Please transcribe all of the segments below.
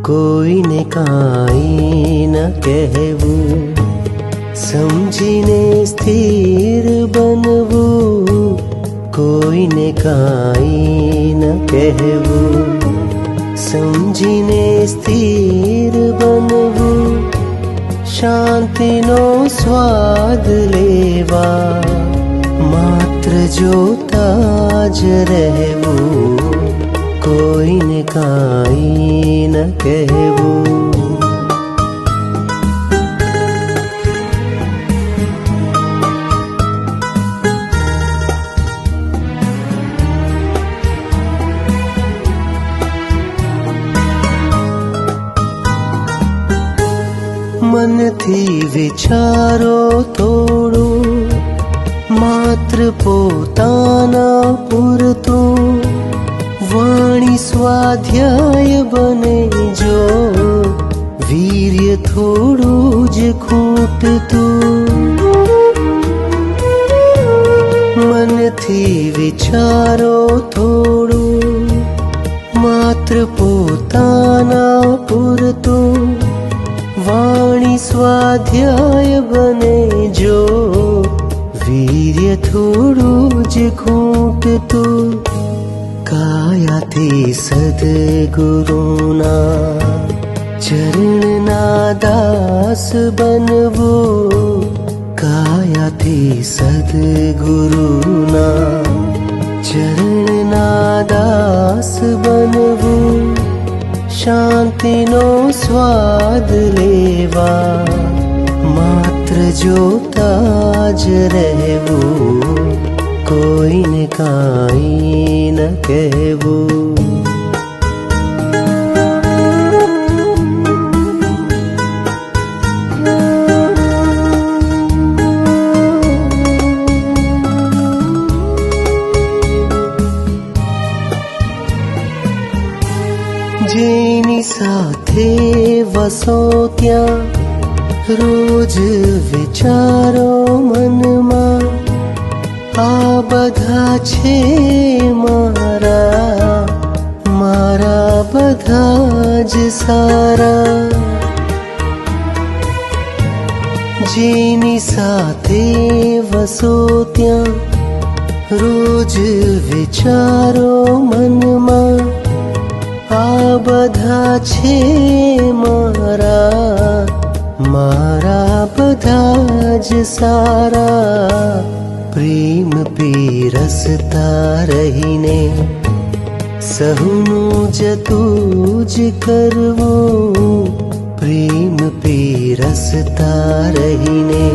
કોઈને કાંઈ ન કહેવું, સમજીને સ્થિર બનવું, કોઈને કાંઈ ન કહેવું, સમજીને સ્થિર બનવું, શાંતિનો સ્વાદ લેવા માત્ર જોતા જ રહેવું, કોઈને કાંઈ ન કહેવું. મનથી વિચારો તોડો, માત્ર પોતાના પૂરતું, વાણી સ્વાધ્યાય બને જો, વીર્ય થોડું જ ખૂટતું. મનથી વિચારો તોડો, માત્ર પોતાના પૂરતું, વાણી સ્વાધ્યાય બને જો, વીર્ય થોડું જ ખૂટતું. કાયાથી સદગુરુના ચરણના દાસ બનવું, કાયાથી સદગુરુના ચરણના દાસ બનવું, શાંતિનો સ્વાદ લેવા માત્ર જોતા જ રહેવું, કોઈને કાંઈ ન કહેવું. જેની સાથે વસો ત્યાં રોજ વિચારો મનમાં, આ બધા છે મારા, મારા બધા જ સારા. જેની સાથે વસો ત્યાં રોજ વિચારો મનમાં, આ બધા છે મારા, મારા બધા જ સારા. પ્રેમ પીરસતા રહીને સહુનું જતું જ કરવું, પ્રેમ પીરસતા રહીને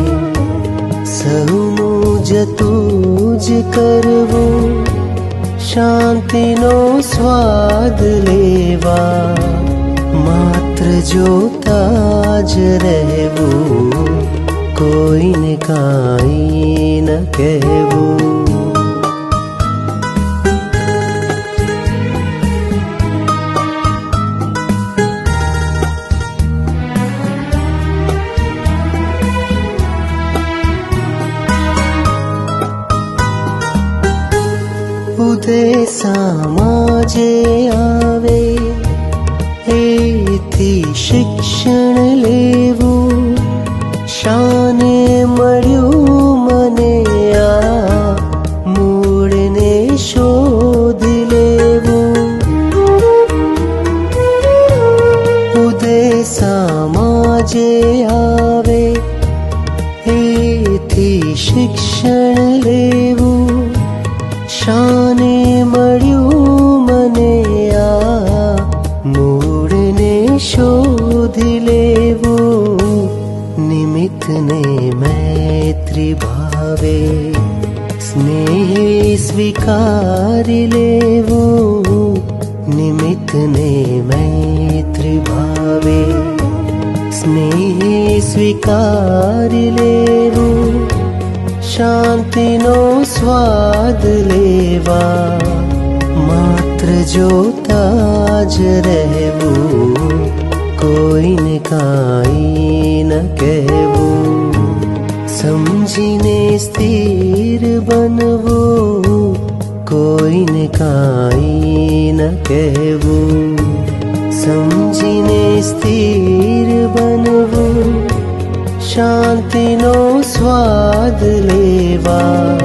સહુનું જતું જ કરવું, શાંતિનો સ્વાદ લેવા માત્ર જોતા જ રહેવું, કોઈને કાંઈ ન કહેવું. ઉદય સામાજે આવે એથી શિક્ષણ લેવું, શાને મળ્યું મને આ મૂળને શોધી લેવું. ઉદય સામાજે આવે એથી શિક્ષણ લેવું, શાને મળ્યું મને આ મૂળને શોધી લેવું. નિમિત્તને મૈત્રી ભાવે સ્નેહ સ્વીકારી લેવું, નિમિત્તને મૈત્રી ભાવે સ્નેહ સ્વીકારી લેવું, શાંતિનો સ્વાદ લેવા માત્ર જોતા જ રહેવું, કોઈને કાંઈ ન કહેવું, સમજીને સ્થિર બનવું, કોઈને કાંઈ ન કહેવું, સમજીને સ્થિર બનવું, શાંતિનો સ્વાદ લેવા,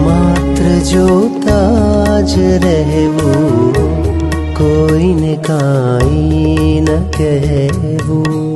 માત્ર જોતા જ રહેવું, કોઈને કાંઈ ન કહેવું.